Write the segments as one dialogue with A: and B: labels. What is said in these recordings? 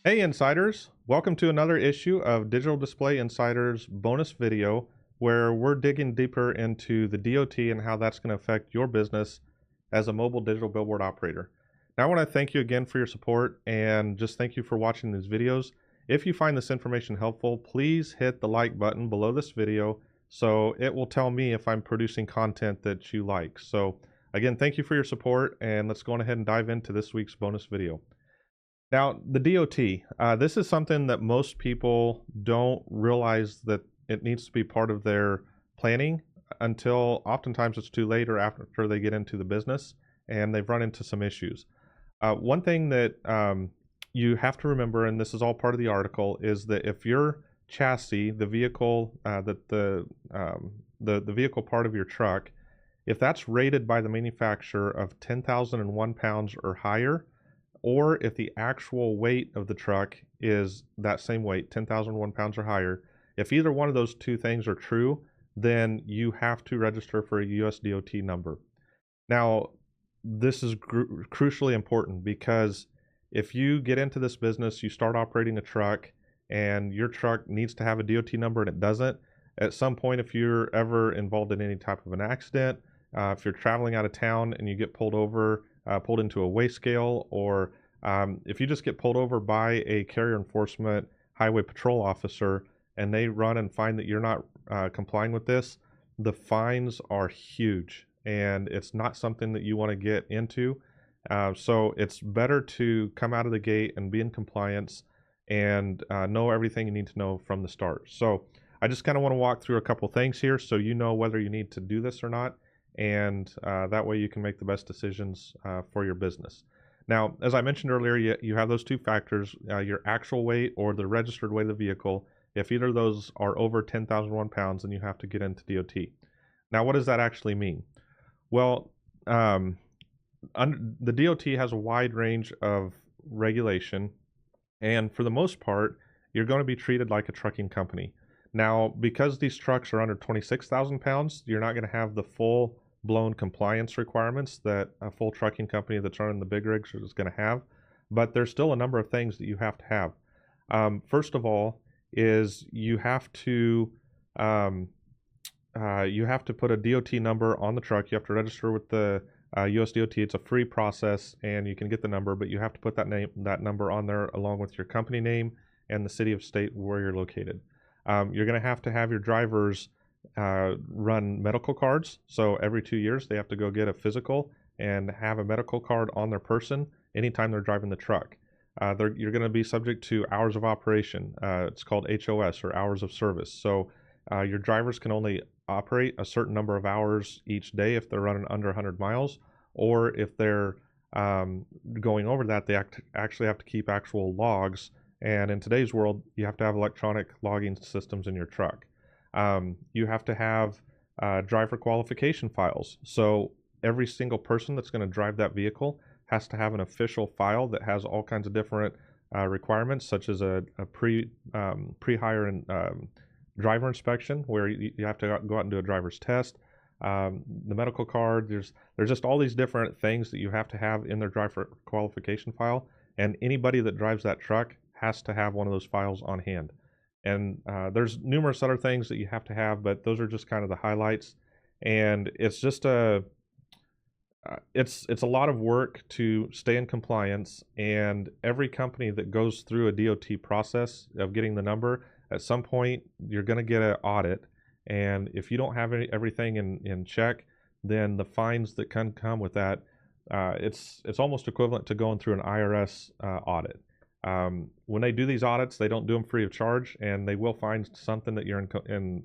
A: Hey Insiders, welcome to another issue of Digital Display Insiders bonus video where we're digging deeper into the DOT and how that's going to affect your business as a mobile digital billboard operator. Now I want to thank you again for your support and just thank you for watching these videos. If you find this information helpful, please hit the like button below this video so it will tell me if I'm producing content that you like. So again, thank you for your support, and let's go on ahead and dive into this week's bonus video. Now, the DOT, this is something that most people don't realize that it needs to be part of their planning until oftentimes it's too late or after they get into the business and they've run into some issues. One thing that you have to remember, and this is all part of the article, is that if your chassis, the vehicle, the vehicle part of your truck, if that's rated by the manufacturer of 10,001 pounds or higher, or if the actual weight of the truck is that same weight, 10,001 pounds or higher, if either one of those two things are true, then you have to register for a US DOT number. Now, this is crucially important because if you get into this business, you start operating a truck, and your truck needs to have a DOT number and it doesn't, at some point, if you're ever involved in any type of an accident, if you're traveling out of town and you get pulled over, pulled into a weigh scale, or if you just get pulled over by a carrier enforcement highway patrol officer and they run and find that you're not complying with this, the fines are huge and it's not something that you want to get into. So it's better to come out of the gate and be in compliance and know everything you need to know from the start. So I just kind of want to walk through a couple things here so you know whether you need to do this or not, and that way you can make the best decisions for your business. Now, as I mentioned earlier, you have those two factors, your actual weight or the registered weight of the vehicle. If either of those are over 10,001 pounds, then you have to get into DOT. Now, what does that actually mean? Well, the DOT has a wide range of regulation, and for the most part, you're going to be treated like a trucking company. Now, because these trucks are under 26,000 pounds, you're not going to have the full blown compliance requirements that a full trucking company that's running the big rigs is going to have, but there's still a number of things that you have to have. First of all, is you have to put a DOT number on the truck. You have to register with the US DOT. It's a free process, and you can get the number, but you have to put that number on there along with your company name and the city of state where you're located. You're going to have your drivers run medical cards. So every 2 years, they have to go get a physical and have a medical card on their person anytime they're driving the truck. You're going to be subject to hours of operation. It's called HOS, or hours of service. So your drivers can only operate a certain number of hours each day if they're running under 100 miles, or if they're going over that, they actually have to keep actual logs. And in today's world, you have to have electronic logging systems in your truck. You have to have driver qualification files. So every single person that's going to drive that vehicle has to have an official file that has all kinds of different requirements, such as a pre-hire and driver inspection, where you have to go out and do a driver's test. The medical card, there's just all these different things that you have to have in their driver qualification file, and anybody that drives that truck has to have one of those files on hand. And there's numerous other things that you have to have, but those are just kind of the highlights. And it's just it's a lot of work to stay in compliance. And every company that goes through a DOT process of getting the number, at some point you're going to get an audit. And if you don't have everything in check, then the fines that can come with that, it's almost equivalent to going through an IRS audit. When they do these audits, they don't do them free of charge, and they will find something that you're in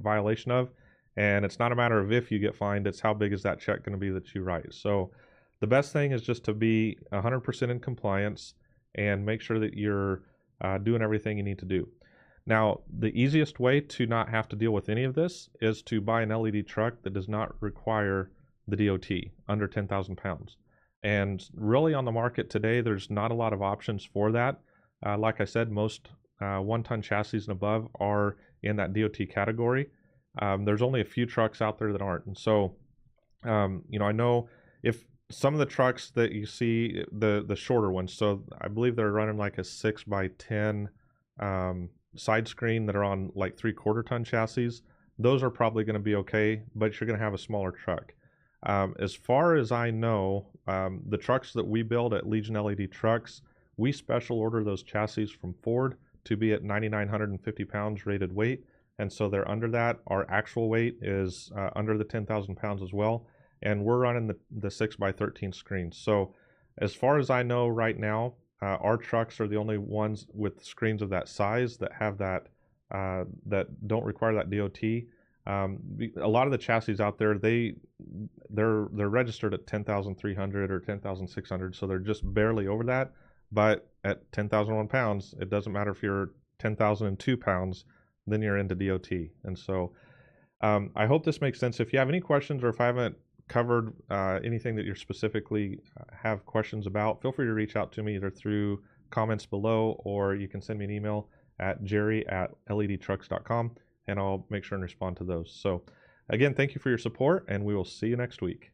A: violation of. And it's not a matter of if you get fined, it's how big is that check going to be that you write. So the best thing is just to be 100% in compliance and make sure that you're doing everything you need to do. Now, the easiest way to not have to deal with any of this is to buy an LED truck that does not require the DOT under 10,000 pounds. And really on the market today, there's not a lot of options for that. Like I said, most 1-ton chassis and above are in that DOT category. There's only a few trucks out there that aren't. And so, I know if some of the trucks that you see, the shorter ones, so I believe they're running like a 6x10 side screen that are on like 3/4 ton chassis. Those are probably going to be okay, but you're going to have a smaller truck. As far as I know, the trucks that we build at Legion LED Trucks, we special order those chassis from Ford to be at 9,950 pounds rated weight, and so they're under that. Our actual weight is under the 10,000 pounds as well, and we're running the 6x13 screens. So as far as I know right now, our trucks are the only ones with screens of that size that have that that don't require that DOT. A lot of the chassis out there, they're registered at 10,300 or 10,600, so they're just barely over that. But at 10,001 pounds, it doesn't matter if you're 10,002 pounds, then you're into DOT. And so I hope this makes sense. If you have any questions, or if I haven't covered anything that you're specifically have questions about, feel free to reach out to me either through comments below, or you can send me an email at jerry@ledtrucks.com, and I'll make sure and respond to those. So again, thank you for your support, and we will see you next week.